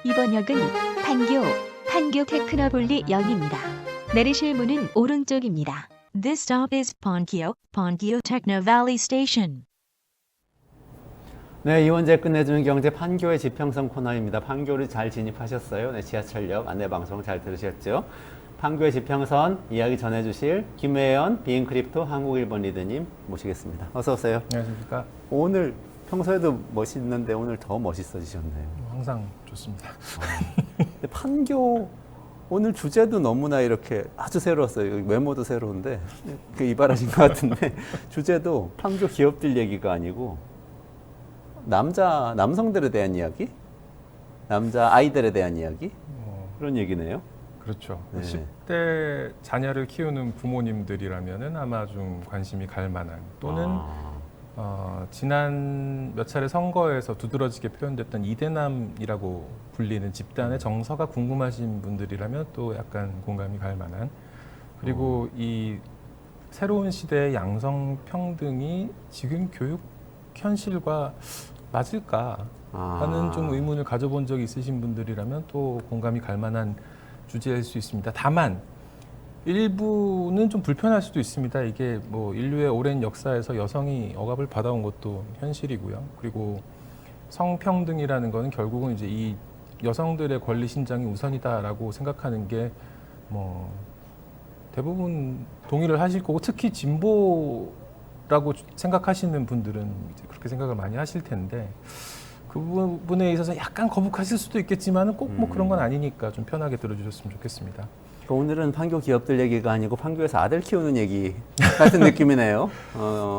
이번 역은 판교 테크노폴리역입니다. 내리실 문은 오른쪽입니다. This stop is Pangyo Techno Valley Station. 네, 이원재 끝내주는 경제 판교의 지평선 코너입니다. 판교를 잘 진입하셨어요. 네, 지하철역 안내방송 잘 들으셨죠? 판교의 지평선 이야기 전해주실 김혜연 비인크립토 한국1번 리더님 모시겠습니다. 어서 오세요. 안녕하십니까. 오늘 평소에도 멋있는데 오늘 더 멋있어지셨네요. 항상 좋습니다. 근데 판교 오늘 주제도 너무나 이렇게 아주 새로웠어요. 외모도 새로운데 그 이발하신 것 같은데 주제도 판교 기업들 얘기가 아니고 남성들에 대한 이야기? 남자 아이들에 대한 이야기? 그런 얘기네요. 그렇죠. 네. 10대 자녀를 키우는 부모님들이라면은 아마 좀 관심이 갈 만한 또는 지난 몇 차례 선거에서 두드러지게 표현됐던 이대남이라고 불리는 집단의 정서가 궁금하신 분들이라면 또 약간 공감이 갈 만한 그리고 이 새로운 시대의 양성평등이 지금 교육 현실과 맞을까 하는 좀 의문을 가져본 적이 있으신 분들이라면 또 공감이 갈 만한 주제일 수 있습니다. 다만 일부는 좀 불편할 수도 있습니다. 이게 뭐 인류의 오랜 역사에서 여성이 억압을 받아온 것도 현실이고요. 그리고 성평등이라는 거는 결국은 이제 이 여성들의 권리 신장이 우선이다라고 생각하는 게 뭐 대부분 동의를 하실 거고 특히 진보라고 생각하시는 분들은 이제 그렇게 생각을 많이 하실 텐데 그 부분에 있어서 약간 거북하실 수도 있겠지만 꼭 뭐 그런 건 아니니까 좀 편하게 들어주셨으면 좋겠습니다. 오늘은 판교 기업들 얘기가 아니고 판교에서 아들 키우는 얘기 같은 느낌이네요.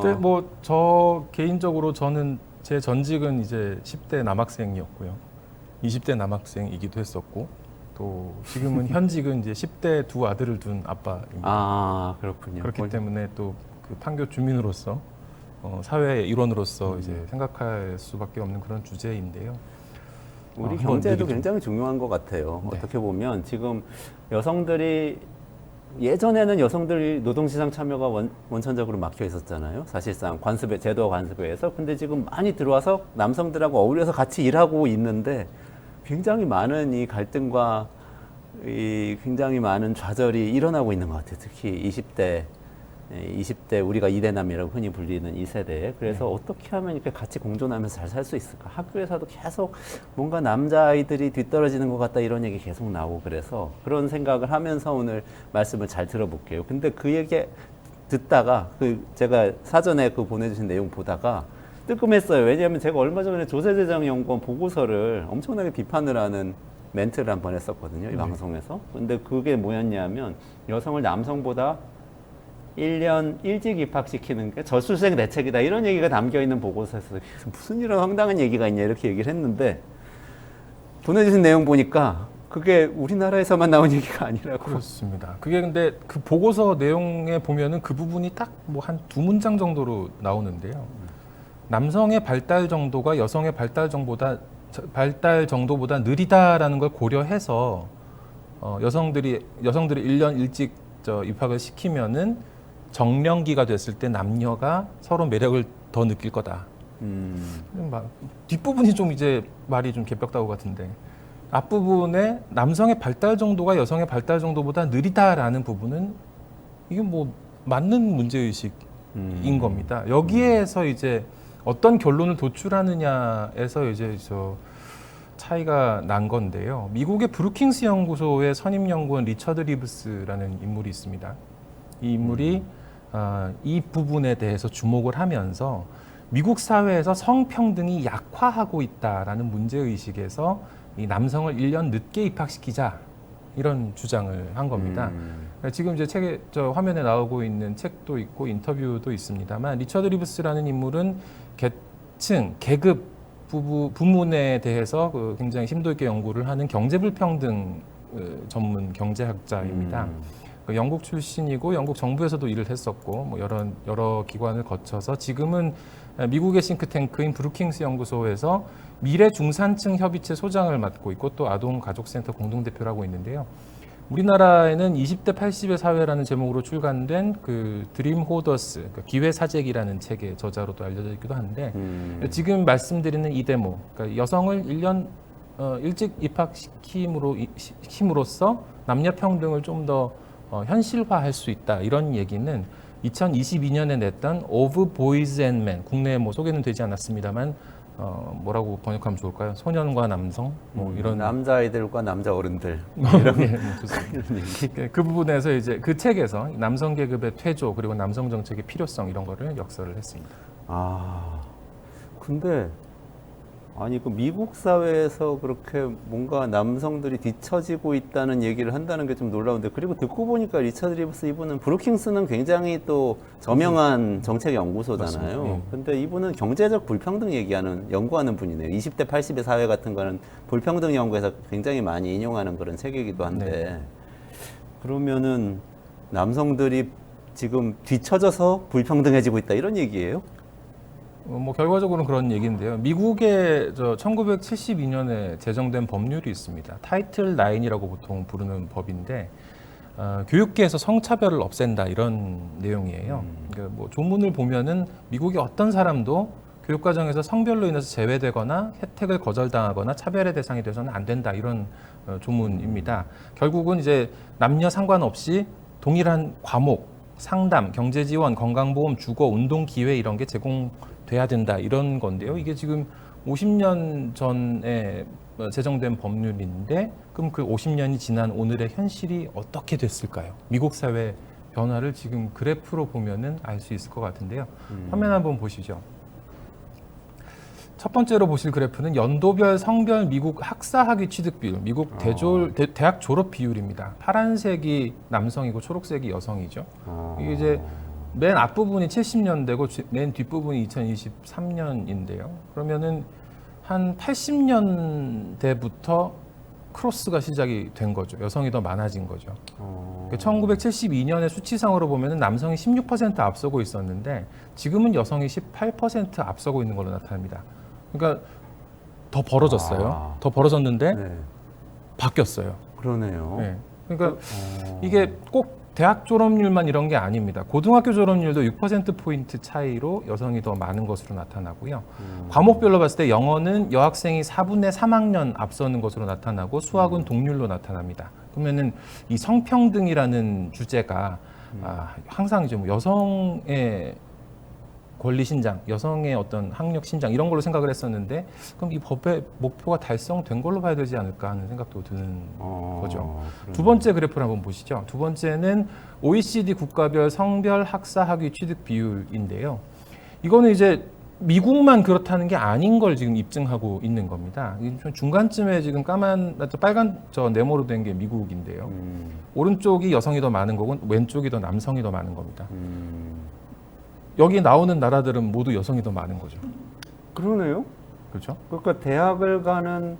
근데 뭐 저 개인적으로 저는 제 전직은 이제 10대 남학생이었고요. 20대 남학생이기도 했었고 또 지금은 현직은 이제 10대 두 아들을 둔 아빠입니다. 아, 그렇군요. 그렇기 때문에 또 그 판교 주민으로서 사회의 일원으로서 이제 생각할 수밖에 없는 그런 주제인데요. 우리 경제도 굉장히 중요한 것 같아요. 네. 어떻게 보면 지금 여성들이 예전에는 여성들이 노동시장 참여가 원천적으로 막혀 있었잖아요. 사실상 관습에 제도와 관습에 의해서. 근데 지금 많이 들어와서 남성들하고 어울려서 같이 일하고 있는데 굉장히 많은 이 갈등과 이 굉장히 많은 좌절이 일어나고 있는 것 같아요. 특히 20대 우리가 이대남이라고 흔히 불리는 이 세대에. 그래서 어떻게 하면 이렇게 같이 공존하면서 잘 살 수 있을까? 학교에서도 계속 뭔가 남자아이들이 뒤떨어지는 것 같다 이런 얘기 계속 나오고 그래서 그런 생각을 하면서 오늘 말씀을 잘 들어볼게요. 근데 그 얘기 듣다가 제가 사전에 보내주신 내용 보다가 뜨끔했어요. 왜냐하면 제가 얼마 전에 조세재정연구원 보고서를 엄청나게 비판을 하는 멘트를 한번 했었거든요. 이 방송에서. 근데 그게 뭐였냐면 여성을 남성보다 1년 일찍 입학시키는 게 저출생 대책이다 이런 얘기가 담겨있는 보고서에서 무슨 이런 황당한 얘기가 있냐 이렇게 얘기를 했는데 보내주신 내용 보니까 그게 우리나라에서만 나온 얘기가 아니라고. 그렇습니다. 그게 근데 그 보고서 내용에 보면은 그 부분이 딱 뭐 한 두 문장 정도로 나오는데요. 남성의 발달 정도가 여성의 발달 정도보다 느리다라는 걸 고려해서 여성들이 1년 일찍 입학을 시키면은 정년기가 됐을 때 남녀가 서로 매력을 더 느낄 거다. 뒷부분이 좀 이제 말이 좀 개벽다구 같은데 앞부분에 남성의 발달 정도가 여성의 발달 정도보다 느리다라는 부분은 이게 뭐 맞는 문제의식인 겁니다. 여기에서 이제 어떤 결론을 도출하느냐에서 이제 차이가 난 건데요. 미국의 브루킹스 연구소의 선임연구원 리처드 리브스라는 인물이 있습니다. 이 인물이 이 부분에 대해서 주목을 하면서 미국 사회에서 성평등이 약화하고 있다라는 문제의식에서 이 남성을 1년 늦게 입학시키자 이런 주장을 한 겁니다. 지금 이제 책에 화면에 나오고 있는 책도 있고 인터뷰도 있습니다만 리처드 리브스라는 인물은 계급 부문에 대해서 굉장히 심도 있게 연구를 하는 경제불평등 전문 경제학자입니다. 영국 출신이고 영국 정부에서도 일을 했었고 뭐 여러 기관을 거쳐서 지금은 미국의 싱크탱크인 브루킹스 연구소에서 미래 중산층 협의체 소장을 맡고 있고 또 아동가족센터 공동대표라고 있는데요. 우리나라에는 20대 80의 사회라는 제목으로 출간된 그 드림 호더스, 기회 사재기라는 책의 저자로도 알려져 있기도 한데 지금 말씀드리는 이 데모, 그러니까 여성을 1년 일찍 입학시킴으로써 남녀 평등을 좀 더 현실화할 수 있다 이런 얘기는 2022년에 냈던 Of Boys and Men, 국내에 뭐 소개는 되지 않았습니다만 뭐라고 번역하면 좋을까요? 소년과 남성 뭐 이런 남자아이들과 남자 어른들 이런 예, 뭐 좋습니다. 이런 얘기. 그 부분에서 이제 그 책에서 남성 계급의 퇴조 그리고 남성 정책의 필요성 이런 거를 역설을 했습니다. 아, 근데 아니 그 미국 사회에서 그렇게 뭔가 남성들이 뒤처지고 있다는 얘기를 한다는 게 좀 놀라운데, 그리고 듣고 보니까 리처드 리브스 이분은 브루킹스는 굉장히 또 저명한 정책 연구소잖아요. 맞습니다. 예. 근데 이분은 경제적 불평등 연구하는 분이네요. 20대 80의 사회 같은 거는 불평등 연구에서 굉장히 많이 인용하는 그런 책이기도 한데, 네. 그러면은 남성들이 지금 뒤처져서 불평등해지고 있다 이런 얘기예요? 뭐 결과적으로는 그런 얘기인데요. 미국에 1972년에 제정된 법률이 있습니다. 타이틀 9이라고 보통 부르는 법인데 교육계에서 성차별을 없앤다 이런 내용이에요. 그러니까 뭐 조문을 보면은 미국의 어떤 사람도 교육과정에서 성별로 인해서 제외되거나 혜택을 거절당하거나 차별의 대상이 돼서는 안 된다 이런 조문입니다. 결국은 이제 남녀 상관없이 동일한 과목, 상담, 경제지원, 건강보험, 주거, 운동 기회 이런 게 제공돼야 된다 이런 건데요. 이게 지금 50년 전에 제정된 법률인데 그럼 그 50년이 지난 오늘의 현실이 어떻게 됐을까요? 미국 사회 변화를 지금 그래프로 보면은 알 수 있을 것 같은데요. 화면 한번 보시죠. 첫 번째로 보실 그래프는 연도별 성별 미국 학사학위 취득 비율, 미국 대학 졸업 비율입니다. 파란색이 남성이고 초록색이 여성이죠. 이게 이제 맨 앞부분이 70년대고 맨 뒷부분이 2023년인데요. 그러면은 한 80년대부터 크로스가 시작이 된 거죠. 여성이 더 많아진 거죠. 1972년의 수치상으로 보면은 남성이 16% 앞서고 있었는데 지금은 여성이 18% 앞서고 있는 걸로 나타납니다. 그러니까 더 벌어졌어요. 더 벌어졌는데 네. 바뀌었어요. 그러네요. 네. 그러니까 이게 꼭 대학 졸업률만 이런 게 아닙니다. 고등학교 졸업률도 6%포인트 차이로 여성이 더 많은 것으로 나타나고요. 과목별로 봤을 때 영어는 여학생이 4분의 3학년 앞서는 것으로 나타나고 수학은 동률로 나타납니다. 그러면은 이 성평등이라는 주제가 항상 좀 여성의 권리 신장, 여성의 어떤 학력 신장 이런 걸로 생각을 했었는데 그럼 이 법의 목표가 달성된 걸로 봐야 되지 않을까 하는 생각도 드는 거죠. 두 번째 그래프를 한번 보시죠. 두 번째는 OECD 국가별 성별 학사 학위 취득 비율인데요. 이거는 이제 미국만 그렇다는 게 아닌 걸 지금 입증하고 있는 겁니다. 중간쯤에 지금 빨간 네모로 된 게 미국인데요. 오른쪽이 여성이 더 많은 거고 왼쪽이 더 남성이 더 많은 겁니다. 여기 나오는 나라들은 모두 여성이 더 많은 거죠. 그러네요. 그렇죠? 그러니까 대학을 가는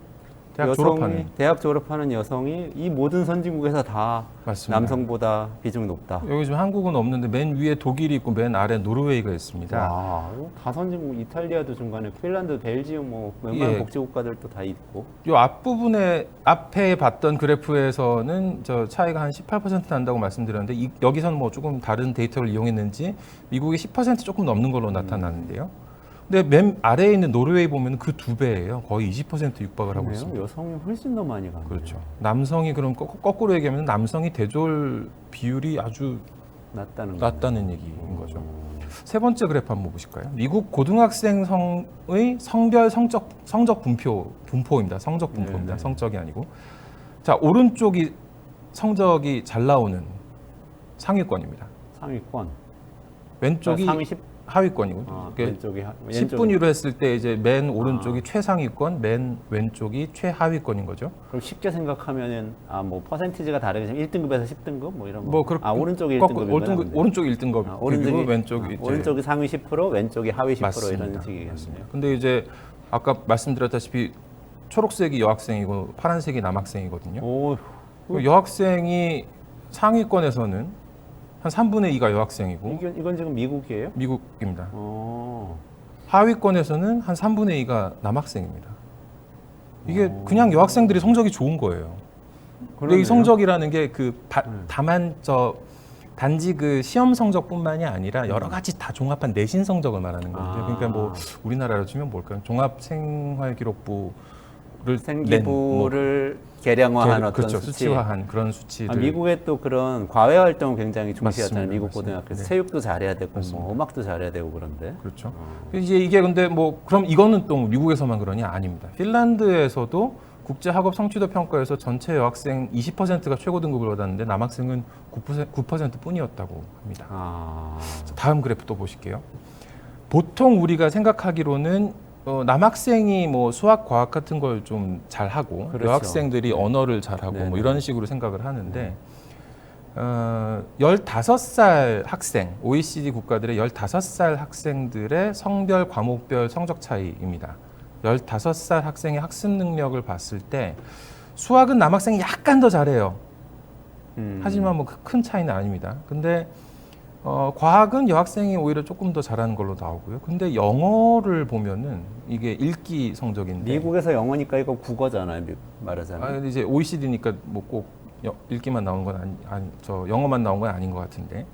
대학 졸업하는 여성이 이 모든 선진국에서 다 맞습니다. 남성보다 비중 높다. 여기 지금 한국은 없는데 맨 위에 독일이 있고 맨 아래 노르웨이가 있습니다. 와, 다 선진국, 이탈리아도 중간에 핀란드, 벨지움 뭐 웬만한 예. 복지국가들도 다 있고. 이 앞에 봤던 그래프에서는 저 차이가 한 18% 난다고 말씀드렸는데 여기서는 뭐 조금 다른 데이터를 이용했는지 미국이 10% 조금 넘는 걸로 나타나는데요. 근데 맨 아래에 있는 노르웨이 보면 그 2배예요. 거의 20% 육박을 하고 있습니다. 여성이 훨씬 더 많이 가네요. 그렇죠. 남성이 그럼 거꾸로 얘기하면 남성이 대졸 비율이 아주 낮다는 얘기인 거죠. 세 번째 그래프 한번 보실까요? 미국 고등학생 성의 성별 성적 분포입니다. 성적 분포입니다. 네네. 성적이 아니고. 자, 오른쪽이 성적이 잘 나오는 상위권입니다. 상위권. 왼쪽이 상위 10. 하위권이고. 왼쪽이 10분위로 했을 때 이제 맨 오른쪽이 최상위권, 맨 왼쪽이 최하위권인 거죠. 그럼 쉽게 생각하면은 뭐 퍼센티지가 다르게 1등급에서 10등급 뭐 이런 거. 뭐 그렇게 오른쪽이 1등급이면 오른쪽이 1등급. 오른쪽이 왼쪽이 오른쪽이 상위 10%, 왼쪽이 하위 10% 맞습니다. 이런 식이겠네요. 근데 이제 아까 말씀드렸다시피 초록색이 여학생이고 파란색이 남학생이거든요. 오, 여학생이 상위권에서는 한 3분의 2가 여학생이고 이건 지금 미국이에요? 미국입니다. 오. 하위권에서는 한 3분의 2가 남학생입니다. 이게 그냥 여학생들이 성적이 좋은 거예요. 근데 이 성적이라는 게 다만 단지 그 시험 성적뿐만이 아니라 여러 가지 다 종합한 내신 성적을 말하는 건데 그러니까 뭐 우리나라로 치면 뭘까요? 종합생활기록부 생기부를 계량화한 어떤 그렇죠. 수치. 수치화한 그런 수치들. 미국에 또 그런 과외 활동을 굉장히 중시하잖아요. 맞습니다. 미국 맞습니다. 고등학교에서 네. 체육도 잘해야 되고 맞습니다. 뭐 음악도 잘해야 되고 그런데. 그렇죠. 이제 이게 근데 뭐 그럼 이거는 또 미국에서만 그러냐? 아닙니다. 핀란드에서도 국제 학업 성취도 평가에서 전체 여학생 20%가 최고 등급을 받았는데 남학생은 9% 뿐이었다고 합니다. 아, 다음 그래프 또 보실게요. 보통 우리가 생각하기로는 남학생이 뭐 수학, 과학 같은 걸 좀 잘하고 그렇죠. 여학생들이 언어를 잘하고 네, 뭐 네. 이런 식으로 생각을 하는데 15살 학생, OECD 국가들의 15살 학생들의 성별, 과목별 성적 차이입니다. 15살 학생의 학습 능력을 봤을 때 수학은 남학생이 약간 더 잘해요. 하지만 뭐 큰 차이는 아닙니다. 근데 과학은 여학생이 오히려 조금 더 잘하는 걸로 나오고요. 근데 영어를 보면은 이게 읽기 성적인데 미국에서 영어니까 이거 국어잖아요. 말하자면. 이제 OECD니까 뭐 꼭 읽기만 나오는 건 저 영어만 나온 건 아닌 것 같은데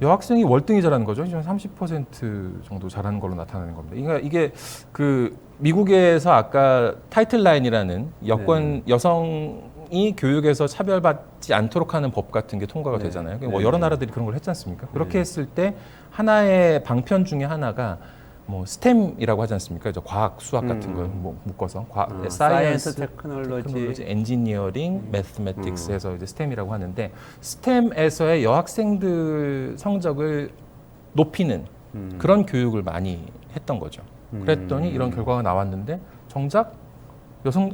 여학생이 월등히 잘하는 거죠. 지금 30% 정도 잘하는 걸로 나타나는 겁니다. 그러니까 이게 그 미국에서 아까 타이틀 라인이라는 여권 여성이 교육에서 차별받지 않도록 하는 법 같은 게 통과가 네. 되잖아요. 네. 뭐 여러 나라들이 그런 걸 했지 않습니까? 그렇게 했을 때 하나의 방편 중에 하나가 뭐 스템이라고 하지 않습니까? 과학, 수학 같은 걸 뭐 묶어서 사이언스, 테크놀로지, 엔지니어링, 매스매틱스에서 이제 스템이라고 하는데 스템에서의 여학생들 성적을 높이는 그런 교육을 많이 했던 거죠. 그랬더니 이런 결과가 나왔는데 정작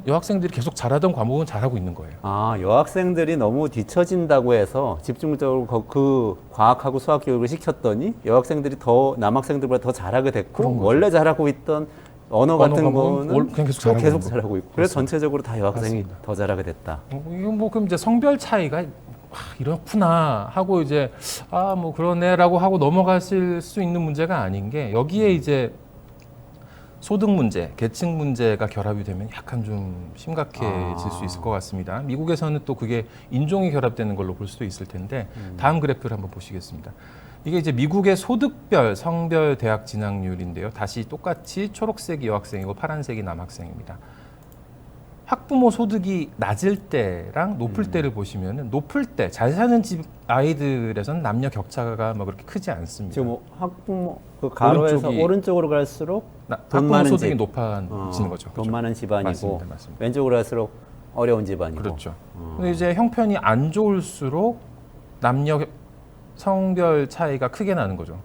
여학생들이 계속 잘하던 과목은 잘하고 있는 거예요. 아, 여학생들이 너무 뒤처진다고 해서 집중적으로 그 과학하고 수학 교육을 시켰더니 여학생들이 더 남학생들보다 더 잘하게 그런 됐고 거죠. 원래 잘하고 있던 언어 같은 과목은 거는 그냥 계속 잘하고 있는 잘하고 있고 그래서 그렇습니다. 전체적으로 다 여학생이 맞습니다. 더 잘하게 됐다. 이건 뭐 그럼 이제 성별 차이가 이렇구나 하고 이제 뭐 그러네라고 하고 넘어가실 수 있는 문제가 아닌 게 여기에 이제 소득 문제, 계층 문제가 결합이 되면 약간 좀 심각해질 수 있을 것 같습니다. 미국에서는 또 그게 인종이 결합되는 걸로 볼 수도 있을 텐데 다음 그래프를 한번 보시겠습니다. 이게 이제 미국의 소득별, 성별 대학 진학률인데요. 다시 똑같이 초록색이 여학생이고 파란색이 남학생입니다. 학부모 소득이 낮을 때랑 높을 때를 보시면은 높을 때 잘 사는 집 아이들에서는 남녀 격차가 뭐 그렇게 크지 않습니다. 지금 뭐 학부모 그 가로에서 오른쪽이 오른쪽으로 갈수록 돈 학부모 많은 소득이 집, 높아지는 거죠. 돈 그렇죠? 많은 집안이고 맞습니다, 맞습니다. 왼쪽으로 갈수록 어려운 집안이고. 그렇죠. 근데 이제 형편이 안 좋을수록 남녀 성별 차이가 크게 나는 거죠.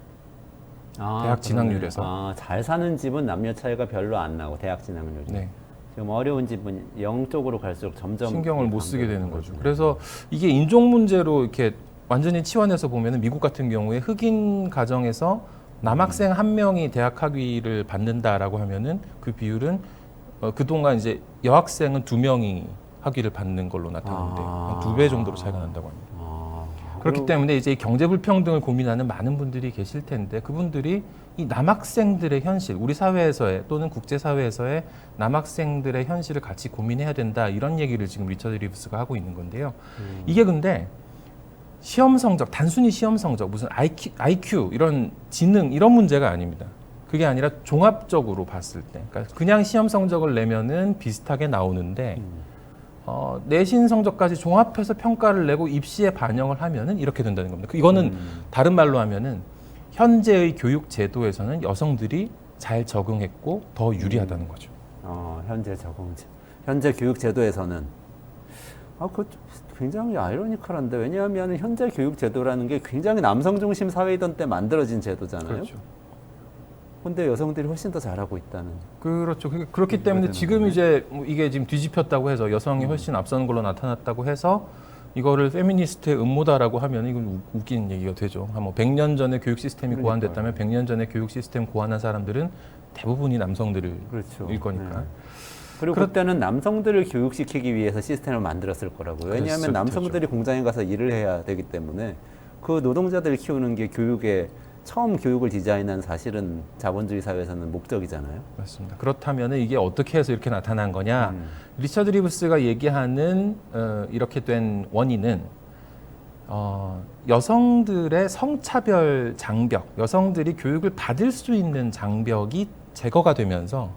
대학 진학률에서. 잘 사는 집은 남녀 차이가 별로 안 나고 대학 진학률이. 네. 지금 어려운 집은 영 쪽으로 갈수록 점점 신경을 못 쓰게 되는 거죠. 그래서 이게 인종 문제로 이렇게 완전히 치환해서 보면은 미국 같은 경우에 흑인 가정에서 남학생 한 명이 대학 학위를 받는다라고 하면은 그 비율은 그동안 이제 여학생은 2명이 학위를 받는 걸로 나타나는데 한 2배 정도로 차이가 난다고 합니다. 그렇기 때문에 이제 경제 불평등을 고민하는 많은 분들이 계실 텐데 그분들이 이 남학생들의 현실, 우리 사회에서의 또는 국제 사회에서의 남학생들의 현실을 같이 고민해야 된다 이런 얘기를 지금 리처드 리브스가 하고 있는 건데요. 이게 근데 시험 성적, 단순히 시험 성적, 무슨 IQ 이런 지능 이런 문제가 아닙니다. 그게 아니라 종합적으로 봤을 때, 그러니까 그냥 시험 성적을 내면은 비슷하게 나오는데 내신 성적까지 종합해서 평가를 내고 입시에 반영을 하면은 이렇게 된다는 겁니다. 이거는 다른 말로 하면은 현재의 교육 제도에서는 여성들이 잘 적응했고 더 유리하다는 거죠. 현재 교육 제도에서는 그 굉장히 아이러니컬한데 왜냐하면 현재 교육 제도라는 게 굉장히 남성 중심 사회이던 때 만들어진 제도잖아요. 그렇죠. 근데 여성들이 훨씬 더 잘하고 있다는. 그렇죠. 그렇기 때문에 지금 거네. 이제 이게 지금 뒤집혔다고 해서 여성이 훨씬 앞서는 걸로 나타났다고 해서 이거를 페미니스트의 음모다라고 하면 이건 웃긴 얘기가 되죠. 뭐 100년 전에 교육 시스템이 고안됐다면 100년 전에 교육 시스템 고안한 사람들은 대부분이 남성들일 그렇죠. 거니까. 네. 그리고 그때는 남성들을 교육시키기 위해서 시스템을 만들었을 거라고요. 왜냐하면 그랬을 남성들이 테죠. 공장에 가서 일을 해야 되기 때문에 그 노동자들을 키우는 게 교육의 처음 교육을 디자인한 사실은 자본주의 사회에서는 목적이잖아요. 맞습니다. 그렇다면 이게 어떻게 해서 이렇게 나타난 거냐? 리처드 리브스가 얘기하는 이렇게 된 원인은 여성들의 성차별 장벽, 여성들이 교육을 받을 수 있는 장벽이 제거가 되면서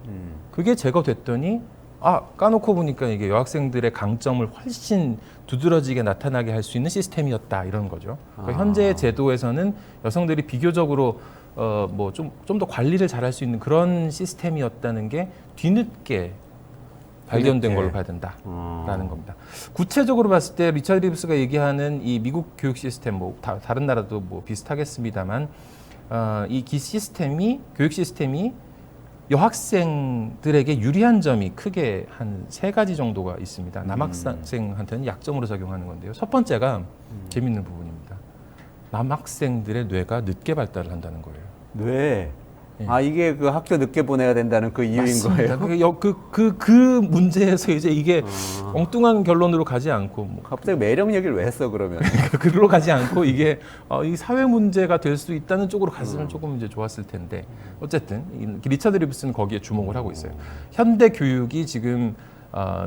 그게 제거됐더니 까놓고 보니까 이게 여학생들의 강점을 훨씬 두드러지게 나타나게 할 수 있는 시스템이었다 이런 거죠. 그러니까 현재의 제도에서는 여성들이 비교적으로 뭐 좀 더 관리를 잘할 수 있는 그런 시스템이었다는 게 뒤늦게 발견된 걸로 봐야 된다라는 겁니다. 구체적으로 봤을 때 리처드 리브스가 얘기하는 이 미국 교육 시스템, 뭐 다른 나라도 뭐 비슷하겠습니다만, 이 교육 시스템이 여학생들에게 유리한 점이 크게 한 3가지 정도가 있습니다. 남학생한테는 약점으로 작용하는 건데요. 첫 번째가 재밌는 부분입니다. 남학생들의 뇌가 늦게 발달을 한다는 거예요. 뇌. 예. 이게 그 학교 늦게 보내야 된다는 그 이유인 맞습니다. 거예요? 그 문제에서 이제 이게 엉뚱한 결론으로 가지 않고 뭐 갑자기 매력 얘기를 왜 했어 그러면? 그로 가지 않고 이게 이 사회 문제가 될 수 있다는 쪽으로 갔으면 조금 이제 좋았을 텐데 어쨌든 리처드 리브스는 거기에 주목을 하고 있어요. 현대 교육이 지금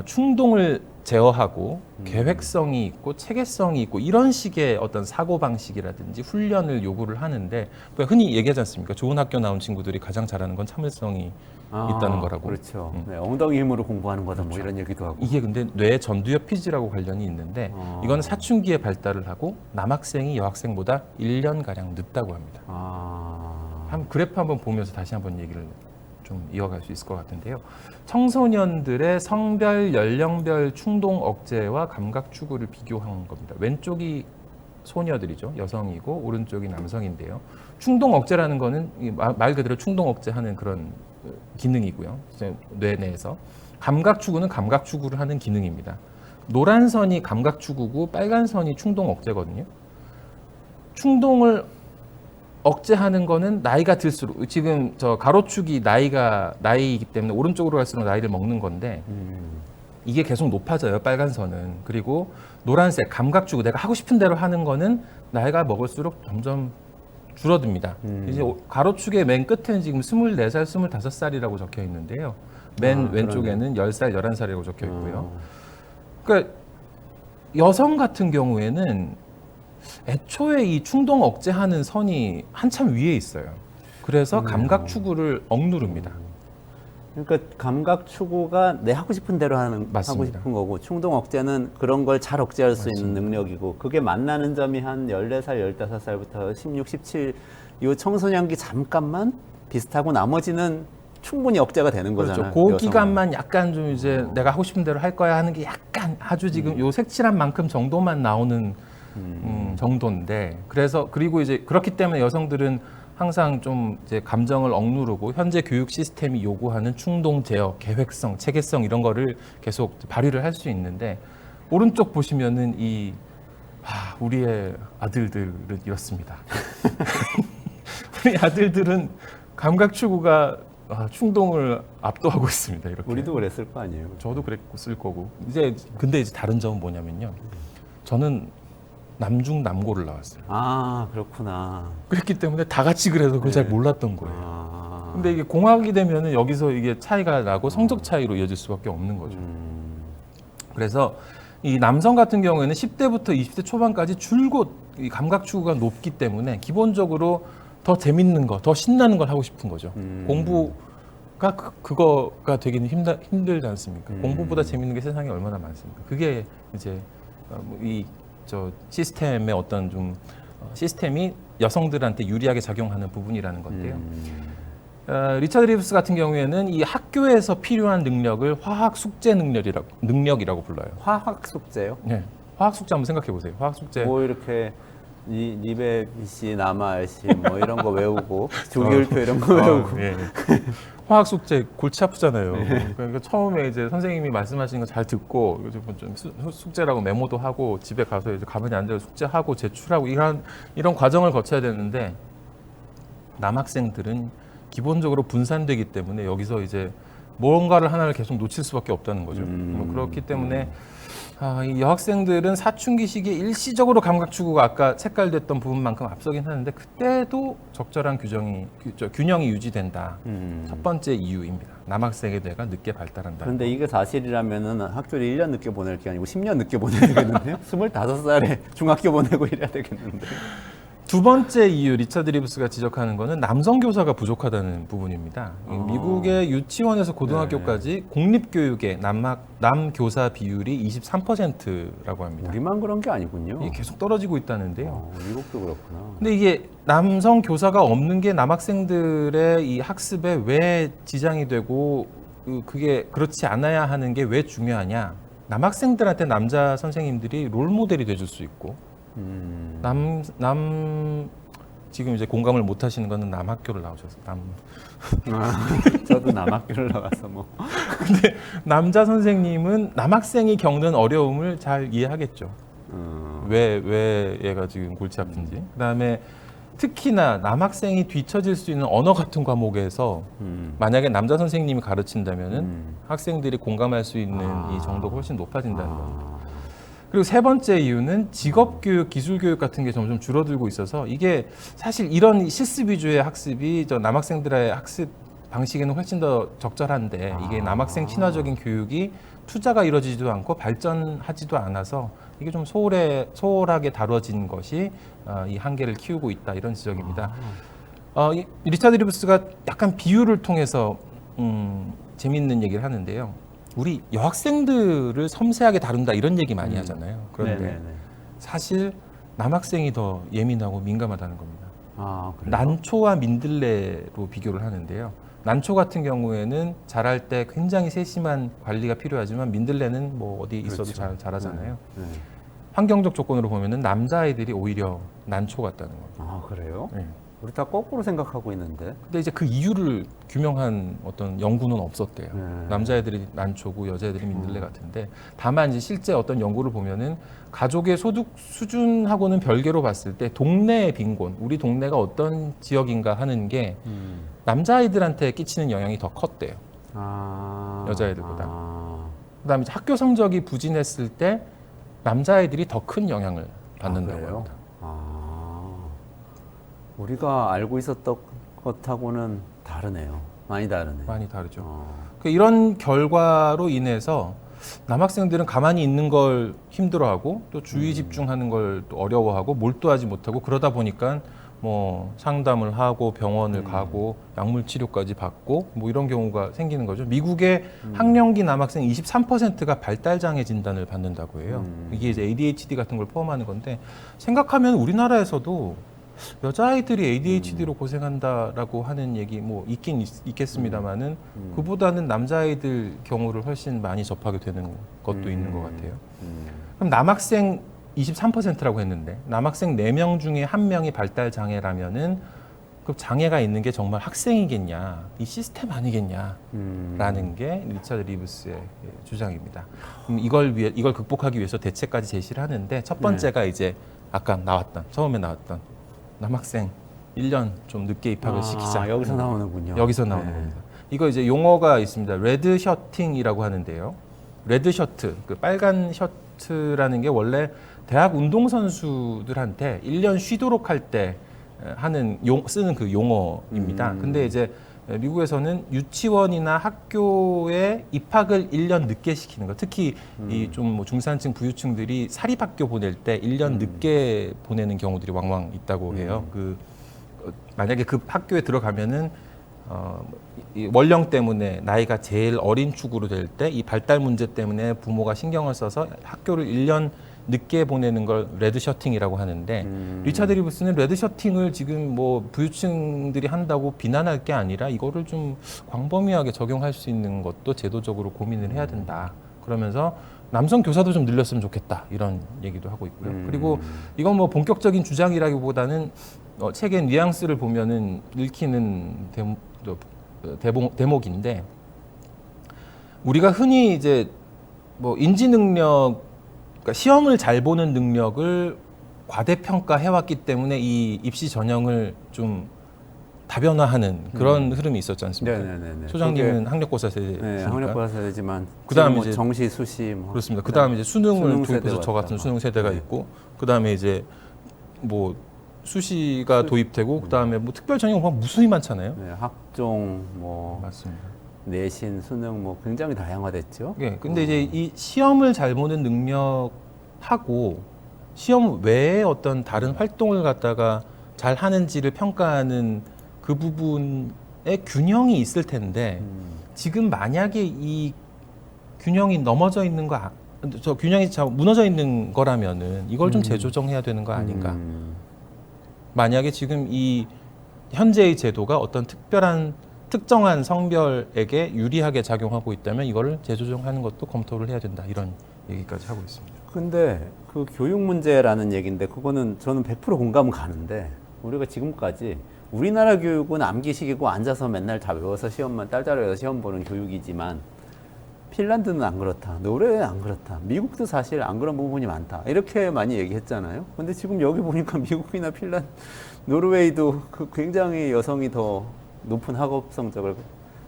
충동을 제어하고 계획성이 있고 체계성이 있고 이런 식의 어떤 사고 방식이라든지 훈련을 요구를 하는데 흔히 얘기하지 않습니까? 좋은 학교 나온 친구들이 가장 잘하는 건 참을성이 있다는 거라고. 그렇죠. 네, 엉덩이 힘으로 공부하는 거다 뭐 이런 얘기도 하고. 이게 근데 뇌 전두엽 피지라고 관련이 있는데 이건 사춘기에 발달을 하고 남학생이 여학생보다 1년 가량 늦다고 합니다. 한 그래프 한번 보면서 다시 한번 얘기를 좀 이어갈 수 있을 것 같은데요. 청소년들의 성별, 연령별 충동 억제와 감각 추구를 비교한 겁니다. 왼쪽이 소녀들이죠. 여성이고 오른쪽이 남성인데요. 충동 억제라는 거는 말 그대로 충동 억제하는 그런 기능이고요. 뇌 내에서. 감각 추구는 감각 추구를 하는 기능입니다. 노란 선이 감각 추구고 빨간 선이 충동 억제거든요. 충동을 억제하는 거는 나이가 들수록 지금 저 가로축이 나이이기 때문에 오른쪽으로 갈수록 나이를 먹는 건데 이게 계속 높아져요. 빨간 선은. 그리고 노란색 감각 추구 내가 하고 싶은 대로 하는 거는 나이가 먹을수록 점점 줄어듭니다. 이제 가로축의 맨 끝에는 지금 24살, 25살이라고 적혀 있는데요. 맨 왼쪽에는 10살, 11살이라고 적혀 있고요. 그러니까 여성 같은 경우에는 애초에 이 충동 억제하는 선이 한참 위에 있어요. 그래서 감각 추구를 억누릅니다. 그러니까 감각 추구가 내 하고 싶은 대로 하고 맞습니다. 싶은 거고 충동 억제는 그런 걸 잘 억제할 수 있는 맞습니다. 능력이고 그게 만나는 점이 한 14살, 15살부터 16, 17 이 청소년기 잠깐만 비슷하고 나머지는 충분히 억제가 되는 거잖아요. 그렇죠. 그 기간만 약간 좀 이제 내가 하고 싶은 대로 할 거야 하는 게 약간 아주 지금 요 색칠한 만큼 정도만 나오는 정도인데 그리고 이제 그렇기 때문에 여성들은 항상 좀 이제 감정을 억누르고 현재 교육 시스템이 요구하는 충동 제어, 계획성, 체계성 이런 거를 계속 발휘를 할 수 있는데 오른쪽 보시면은 우리의 아들들은 이렇습니다. 우리 아들들은 감각 추구가 충동을 압도하고 있습니다. 이렇게. 우리도 그랬을 거 아니에요. 저도 그랬을 거고. 근데 이제 다른 점은 뭐냐면요. 저는 남중 남고를 나왔어요. 그렇구나. 그랬기 때문에 다 같이 그래서 그걸 잘 몰랐던 거예요. 근데 이게 공학이 되면은 여기서 이게 차이가 나고 성적 차이로 이어질 수밖에 없는 거죠. 그래서 이 남성 같은 경우에는 10대부터 20대 초반까지 줄곧 이 감각 추구가 높기 때문에 기본적으로 더 재밌는 거, 더 신나는 걸 하고 싶은 거죠. 공부가 그거가 되기는 힘들지 않습니까? 공부보다 재밌는 게 세상에 얼마나 많습니까? 그게 이제 저 시스템의 어떤 좀 시스템이 여성들한테 유리하게 작용하는 부분이라는 건데요. 리처드 리브스 같은 경우에는 이 학교에서 필요한 능력을 화학 숙제 능력이라고 불러요. 화학 숙제요? 네, 화학 숙제 한번 생각해 보세요. 화학 숙제. 뭐 이렇게 니베 씨, 나마 씨 뭐 이런 거 외우고 조기율표 이런 거 외우고. 예. 화학 숙제 골치 아프잖아요. 그러니까 처음에 이제 선생님이 말씀하시는 거 잘 듣고 좀 숙제라고 메모도 하고 집에 가서 이제 가만히 앉아서 숙제하고 제출하고 이런 과정을 거쳐야 되는데 남학생들은 기본적으로 분산되기 때문에 여기서 이제 뭔가를 하나를 계속 놓칠 수밖에 없다는 거죠. 그렇기 때문에 이 여학생들은 사춘기 시기에 일시적으로 감각 추구가 아까 색깔됐던 부분만큼 앞서긴 하는데 그때도 적절한 균형이 유지된다. 첫 번째 이유입니다. 남학생의 뇌가 늦게 발달한다. 그런데 이게 사실이라면은 학교를 1년 늦게 보낼 게 아니고 10년 늦게 보내야 되겠는데요? 25살에 중학교 보내고 이래야 되겠는데. 두 번째 이유 리차드 리브스가 지적하는 거는 남성 교사가 부족하다는 부분입니다. 미국의 유치원에서 고등학교까지 공립교육의 남교사 비율이 23%라고 합니다. 우리만 그런 게 아니군요. 이게 계속 떨어지고 있다는데요. 미국도 그렇구나. 근데 이게 남성 교사가 없는 게 남학생들의 이 학습에 왜 지장이 되고 그게 그렇지 않아야 하는 게 왜 중요하냐? 남학생들한테 남자 선생님들이 롤 모델이 돼줄 수 있고 지금 이제 공감을 못 하시는 거는 남학교를 나오셔서 저도 남학교를 나가서 뭐. 근데 남자 선생님은 남학생이 겪는 어려움을 잘 이해하겠죠. 왜 얘가 지금 골치 아픈지. 그다음에 특히나 남학생이 뒤처질 수 있는 언어 같은 과목에서 만약에 남자 선생님이 가르친다면은 학생들이 공감할 수 있는 이 정도가 훨씬 높아진다는 겁니다. 그리고 세 번째 이유는 직업교육, 기술교육 같은 게 점점 줄어들고 있어서 이게 사실 이런 실습 위주의 학습이 저 남학생들의 학습 방식에는 훨씬 더 적절한데 이게 남학생 친화적인 교육이 투자가 이루어지지도 않고 발전하지도 않아서 이게 좀 소홀하게 다뤄진 것이 이 한계를 키우고 있다 이런 지적입니다. 이 리차드 리브스가 약간 비유를 통해서 재미있는 얘기를 하는데요. 우리 여학생들을 섬세하게 다룬다 이런 얘기 많이 하잖아요. 그런데 네네네. 사실 남학생이 더 예민하고 민감하다는 겁니다. 그래요? 난초와 민들레로 비교를 하는데요. 난초 같은 경우에는 자랄 때 굉장히 세심한 관리가 필요하지만 민들레는 뭐 어디 있어도 그렇죠. 자라잖아요. 네. 환경적 조건으로 보면은 남자아이들이 오히려 난초 같다는 겁니다. 그래요? 네. 우리 다 거꾸로 생각하고 있는데. 근데 이제 그 이유를 규명한 어떤 연구는 없었대요. 네. 남자애들이 난초고 여자애들이 민들레 같은데 다만 이제 실제 어떤 연구를 보면은 가족의 소득 수준하고는 별개로 봤을 때 동네의 빈곤, 우리 동네가 어떤 지역인가 하는 게 남자아이들한테 끼치는 영향이 더 컸대요. 여자애들보다. 그다음에 이제 학교 성적이 부진했을 때 남자아이들이 더 큰 영향을 받는다고 그래요? 합니다. 우리가 알고 있었던 것하고는 다르네요. 많이 다르네요. 많이 다르죠. 이런 결과로 인해서 남학생들은 가만히 있는 걸 힘들어하고 또 주의 집중하는 걸 또 어려워하고 몰두하지 못하고 그러다 보니까 뭐 상담을 하고 병원을 가고 약물 치료까지 받고 뭐 이런 경우가 생기는 거죠. 미국의 학령기 남학생 23%가 발달 장애 진단을 받는다고 해요. 이게 이제 ADHD 같은 걸 포함하는 건데 생각하면 우리나라에서도 여자아이들이 ADHD로 고생한다라고 하는 얘기 뭐 있겠습니다만은 그보다는 남자아이들 경우를 훨씬 많이 접하게 되는 것도 있는 것 같아요. 그럼 남학생 23%라고 했는데 남학생 4명 중에 1명이 발달 장애라면은 그 장애가 있는 게 정말 학생이겠냐, 이 시스템 아니겠냐라는 게 리차드 리브스의 주장입니다. 이걸 극복하기 위해서 대책까지 제시를 하는데 첫 번째가 이제 아까 처음에 나왔던 남학생 1년 좀 늦게 입학을 시키자. 여기서 나오는군요. 여기서 나오는 겁니다. 이거 이제 용어가 있습니다. 레드 셔팅이라고 하는데요. 레드 셔츠, 그 빨간 셔츠라는 게 원래 대학 운동선수들한테 1년 쉬도록 할 때 쓰는 그 용어입니다. 근데 이제 미국에서는 유치원이나 학교에 입학을 1년 늦게 시키는 거. 특히 이 좀 뭐 중산층 부유층들이 사립학교 보낼 때 1년 늦게 보내는 경우들이 왕왕 있다고 해요. 만약에 그 학교에 들어가면은 이 원령 때문에 나이가 제일 어린 축으로 될 때 이 발달 문제 때문에 부모가 신경을 써서 학교를 1년 늦게 보내는 걸 레드 셔팅이라고 하는데 리차드 리브스는 레드 셔팅을 지금 뭐 부유층들이 한다고 비난할 게 아니라 이거를 좀 광범위하게 적용할 수 있는 것도 제도적으로 고민을 해야 된다. 그러면서 남성 교사도 좀 늘렸으면 좋겠다 이런 얘기도 하고 있고요. 그리고 이건 뭐 본격적인 주장이라기보다는 책의 뉘앙스를 보면은 읽히는 대목인데 우리가 흔히 이제 뭐 인지 능력 그러니까 시험을 잘 보는 능력을 과대평가해왔기 때문에 이 입시 전형을 좀 다변화하는 그런 흐름이 있었지 않습니까? 네네네. 소장님은 학력고사 세대니까. 네, 학력고사 세대지만 그다음에 뭐 이제 정시, 수시 뭐 그렇습니다. 그다음에 이제 수능을 수능 도입해서 세대가 저 같은 왔다. 수능 세대가 네. 있고 그다음에 이제 뭐 수시가 도입되고 그다음에 뭐 특별 전형 보면 무수히 많잖아요. 네, 학종, 뭐 맞습니다. 내신, 수능 뭐 굉장히 다양화됐죠. 예. 근데 이제 이 시험을 잘 보는 능력하고 시험 외에 어떤 다른 활동을 갖다가 잘 하는지를 평가하는 그 부분에 균형이 있을 텐데 지금 만약에 이 균형이 넘어져 있는 거, 저 균형이 무너져 있는 거라면은 이걸 좀 재조정해야 되는 거 아닌가. 만약에 지금 이 현재의 제도가 어떤 특정한 성별에게 유리하게 작용하고 있다면 이거를 재조정하는 것도 검토를 해야 된다. 이런 얘기까지 하고 있습니다. 근데 그 교육 문제라는 얘기인데 그거는 저는 100% 공감 가는데 우리가 지금까지 우리나라 교육은 암기식이고 앉아서 맨날 다 외워서 시험만 딸따라해서 시험 보는 교육이지만 핀란드는 안 그렇다. 노르웨이는 안 그렇다. 미국도 사실 안 그런 부분이 많다. 이렇게 많이 얘기했잖아요. 근데 지금 여기 보니까 미국이나 핀란드, 노르웨이도 그 굉장히 여성이 더 높은 학업 성적을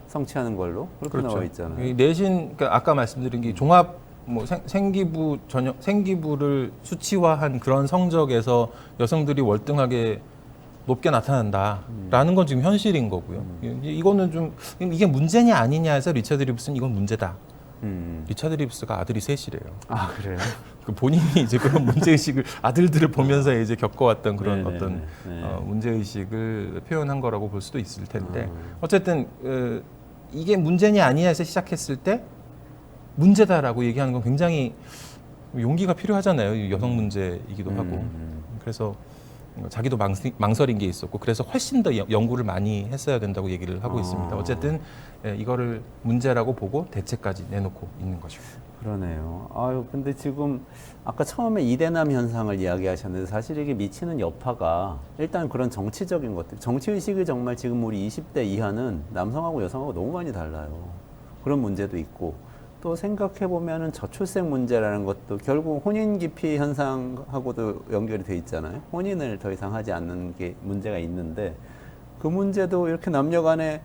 성취하는 걸로 그렇게 나와 있잖아요. 이 내신, 그러니까 아까 말씀드린 게 종합 뭐 생기부 전형 생기부를 수치화한 그런 성적에서 여성들이 월등하게 높게 나타난다라는 건 지금 현실인 거고요. 이거는 좀 이게 문제냐 아니냐 해서 리처드 리브스는 이건 문제다. 리처드 리브스가 아들이 셋이래요. 아 그래요? 그 본인이 이제 그런 문제의식을 아들들을 보면서 이제 겪어왔던 그런 네네네. 어떤 네. 문제의식을 표현한 거라고 볼 수도 있을 텐데 어쨌든 이게 문제냐 아니냐 해서 시작했을 때 문제다라고 얘기하는 건 굉장히 용기가 필요하잖아요. 여성 문제이기도 하고. 그래서 자기도 망설인 게 있었고 그래서 훨씬 더 연구를 많이 했어야 된다고 얘기를 하고 있습니다. 어쨌든 이거를 문제라고 보고 대책까지 내놓고 있는 거죠. 그러네요. 아유, 근데 지금 아까 처음에 이대남 현상을 이야기하셨는데 사실 이게 미치는 여파가 일단 그런 정치적인 것들, 정치의식이 정말 지금 우리 20대 이하는 남성하고 여성하고 너무 많이 달라요. 그런 문제도 있고 또 생각해보면은 저출생 문제라는 것도 결국 혼인 기피 현상하고도 연결이 돼 있잖아요. 혼인을 더 이상 하지 않는 게 문제가 있는데 그 문제도 이렇게 남녀 간에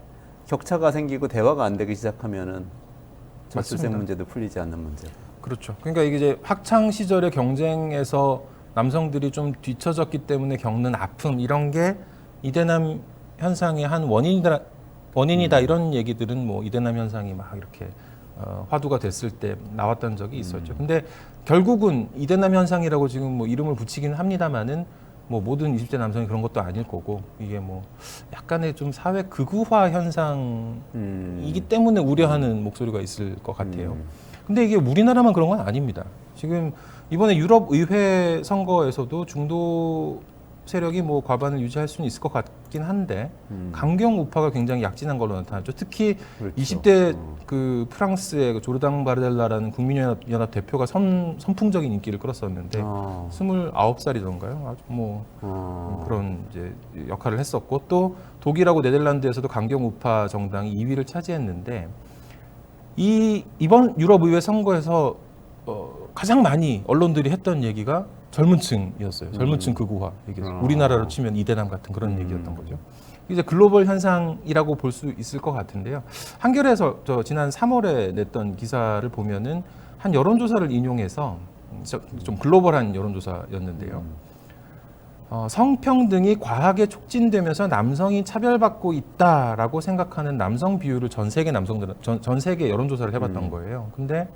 격차가 생기고 대화가 안 되기 시작하면은 저출생 맞습니다. 문제도 풀리지 않는 문제. 그렇죠. 그러니까 이게 이제 학창 시절의 경쟁에서 남성들이 좀 뒤처졌기 때문에 겪는 아픔 이런 게 이대남 현상의 한 원인이다 이런 얘기들은 뭐 이대남 현상이 막 이렇게 화두가 됐을 때 나왔던 적이 있었죠. 근데 결국은 이대남 현상이라고 지금 뭐 이름을 붙이긴 합니다만은 뭐 모든 20대 남성이 그런 것도 아닐 거고 이게 뭐 약간의 좀 사회 극우화 현상이기 때문에 우려하는 목소리가 있을 것 같아요. 근데 이게 우리나라만 그런 건 아닙니다. 지금 이번에 유럽 의회 선거에서도 중도 세력이 뭐 과반을 유지할 수는 있을 것 같긴 한데 강경 우파가 굉장히 약진한 걸로 나타났죠. 특히 그렇죠. 20대 그 프랑스의 그 조르당 바르델라라는 국민연합 대표가 선풍적인 인기를 끌었었는데 29살이던가요? 아주 뭐 그런 이제 역할을 했었고 또 독일하고 네덜란드에서도 강경 우파 정당이 2위를 차지했는데 이번 유럽 의회 선거에서 가장 많이 언론들이 했던 얘기가 젊은 층이었어요. 젊은 층 극우화 얘기였어요. 우리나라로 치면 이대남 같은 그런 얘기였던 거죠. 이제 글로벌 현상이라고 볼 수 있을 것 같은데요. 한겨레에서 지난 3월에 냈던 기사를 보면은 한 여론조사를 인용해서 좀 글로벌한 여론조사였는데요. 성평등이 과하게 촉진되면서 남성이 차별받고 있다라고 생각하는 남성 비율을 전 세계 남성들 전 세계 여론조사를 해봤던 거예요. 근데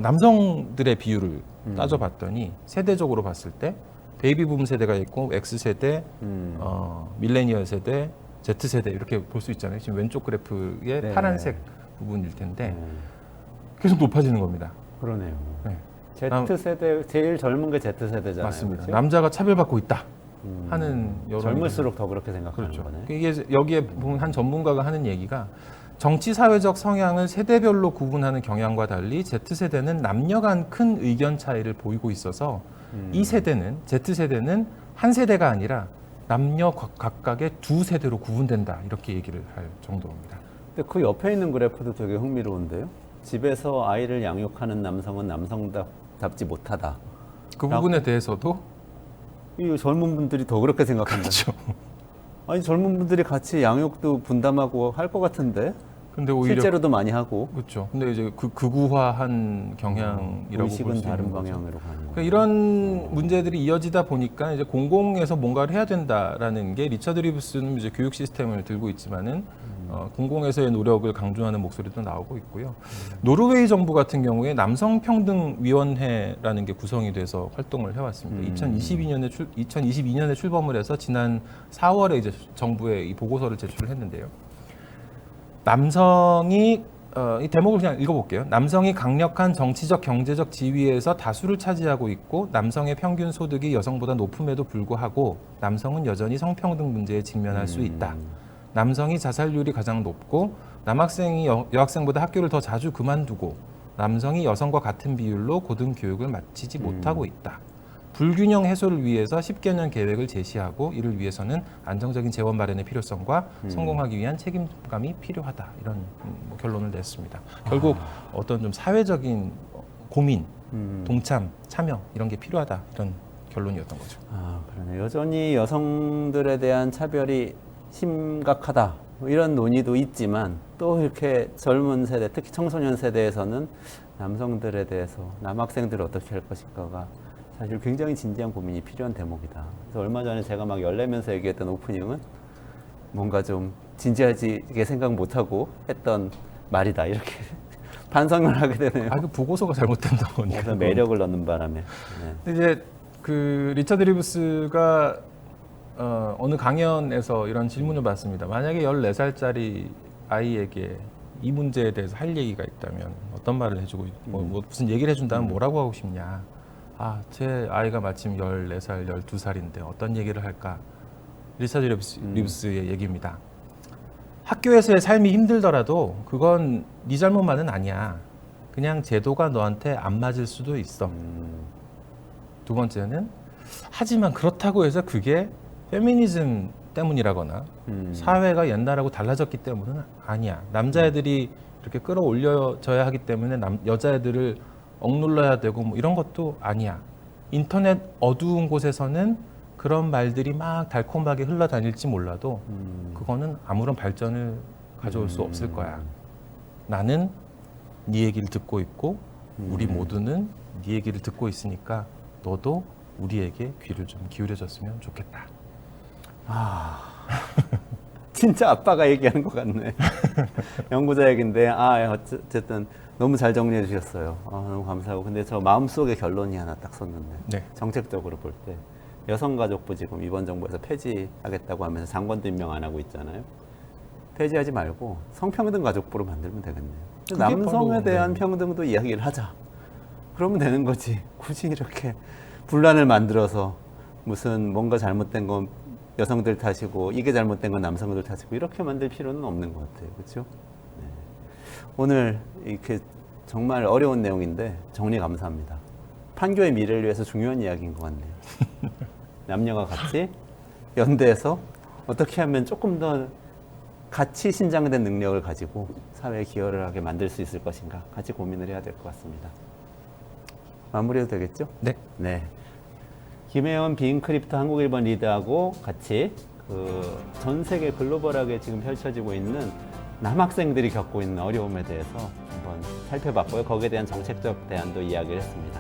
남성들의 비율을 따져봤더니 세대적으로 봤을 때 베이비붐 세대가 있고 X세대, 밀레니얼 세대, Z세대 이렇게 볼 수 있잖아요. 지금 왼쪽 그래프의 네. 파란색 부분일 텐데 계속 높아지는 겁니다. 그러네요. 네. Z세대 제일 젊은 게 Z세대잖아요. 맞습니다. 그렇죠? 남자가 차별받고 있다 하는 여론이 젊을수록 더 그렇게 생각하는 그렇죠. 거네. 이게 여기에 보면 한 전문가가 하는 얘기가 정치 사회적 성향을 세대별로 구분하는 경향과 달리 Z세대는 남녀 간 큰 의견 차이를 보이고 있어서 이 세대는 Z세대는 한 세대가 아니라 남녀 각각의 두 세대로 구분된다 이렇게 얘기를 할 정도입니다. 근데 그 옆에 있는 그래프도 되게 흥미로운데요. 집에서 아이를 양육하는 남성은 남성답지 못하다. 그 부분에 대해서도 이 젊은 분들이 더 그렇게 생각한다. 그렇죠. 아니 젊은 분들이 같이 양육도 분담하고 할 것 같은데 근데 오히려 실제로도 많이 하고 그렇죠. 근데 이제 그 극우화한 경향이라고 볼 수 의식은 있는 다른 거죠. 방향으로 가는 거예요. 그러니까 이런 문제들이 이어지다 보니까 이제 공공에서 뭔가를 해야 된다라는 게 리처드 리브스는 이제 교육 시스템을 들고 있지만은 공공에서의 노력을 강조하는 목소리도 나오고 있고요. 노르웨이 정부 같은 경우에 남성평등위원회라는 게 구성이 돼서 활동을 해왔습니다. 2022년에 출범을 해서 지난 4월에 이제 정부에 이 보고서를 제출을 했는데요. 남성이 이 대목을 그냥 읽어볼게요. 남성이 강력한 정치적, 경제적 지위에서 다수를 차지하고 있고 남성의 평균 소득이 여성보다 높음에도 불구하고 남성은 여전히 성평등 문제에 직면할 수 있다. 남성이 자살률이 가장 높고 남학생이 여학생보다 학교를 더 자주 그만두고 남성이 여성과 같은 비율로 고등교육을 마치지 못하고 있다. 불균형 해소를 위해서 10개년 계획을 제시하고 이를 위해서는 안정적인 재원 마련의 필요성과 성공하기 위한 책임감이 필요하다. 이런 결론을 냈습니다. 결국 어떤 좀 사회적인 고민, 동참, 참여 이런 게 필요하다. 이런 결론이었던 거죠. 그러네. 여전히 여성들에 대한 차별이 심각하다. 이런 논의도 있지만 또 이렇게 젊은 세대, 특히 청소년 세대에서는 남성들에 대해서 남학생들을 어떻게 할 것인가가 사실 굉장히 진지한 고민이 필요한 대목이다. 그래서 얼마 전에 제가 막 열내면서 얘기했던 오프닝은 뭔가 좀 진지하게 생각 못하고 했던 말이다. 이렇게 반성을 하게 되네요. 그 보고서가 잘못된다 보니까. 그래서 매력을 넣는 바람에. 네. 근데 이제 그 리처드 리브스가 어느 강연에서 이런 질문을 받습니다. 만약에 14살짜리 아이에게 이 문제에 대해서 할 얘기가 있다면 어떤 말을 해주고 뭐 무슨 얘기를 해준다면 뭐라고 하고 싶냐. 제 아이가 마침 14살, 12살인데 어떤 얘기를 할까? 리처드 리브스의 얘기입니다. 학교에서의 삶이 힘들더라도 그건 네 잘못만은 아니야. 그냥 제도가 너한테 안 맞을 수도 있어. 두 번째는 하지만 그렇다고 해서 그게 페미니즘 때문이라거나 사회가 옛날하고 달라졌기 때문은 아니야. 남자애들이 이렇게 끌어올려져야 하기 때문에 여자애들을 억눌러야 되고 뭐 이런 것도 아니야. 인터넷 어두운 곳에서는 그런 말들이 막 달콤하게 흘러다닐지 몰라도 그거는 아무런 발전을 가져올 수 없을 거야. 나는 네 얘기를 듣고 있고 우리 모두는 네 얘기를 듣고 있으니까 너도 우리에게 귀를 좀 기울여줬으면 좋겠다. 진짜 아빠가 얘기하는 것 같네. 연구자 얘기인데 어쨌든 너무 잘 정리해 주셨어요. 너무 감사하고. 근데 저 마음속에 결론이 하나 딱 섰는데 네. 정책적으로 볼 때 여성가족부 지금 이번 정부에서 폐지하겠다고 하면서 장관도 임명 안 하고 있잖아요. 폐지하지 말고 성평등 가족부로 만들면 되겠네요. 남성에 대한 평등도 이야기를 하자. 그러면 되는 거지. 굳이 이렇게 분란을 만들어서 무슨 뭔가 잘못된 건 여성들 탓이고 이게 잘못된 건 남성들 탓이고 이렇게 만들 필요는 없는 것 같아요. 그렇죠? 네. 오늘 이렇게 정말 어려운 내용인데 정리 감사합니다. 판교의 미래를 위해서 중요한 이야기인 것 같네요. 남녀가 같이 연대해서 어떻게 하면 조금 더 같이 신장된 능력을 가지고 사회에 기여를 하게 만들 수 있을 것인가 같이 고민을 해야 될 것 같습니다. 마무리해도 되겠죠? 네. 네. 김혜원 비인크립트 한국 1번 리드하고 같이 전 세계 글로벌하게 지금 펼쳐지고 있는 남학생들이 겪고 있는 어려움에 대해서 한번 살펴봤고요. 거기에 대한 정책적 대안도 이야기를 했습니다.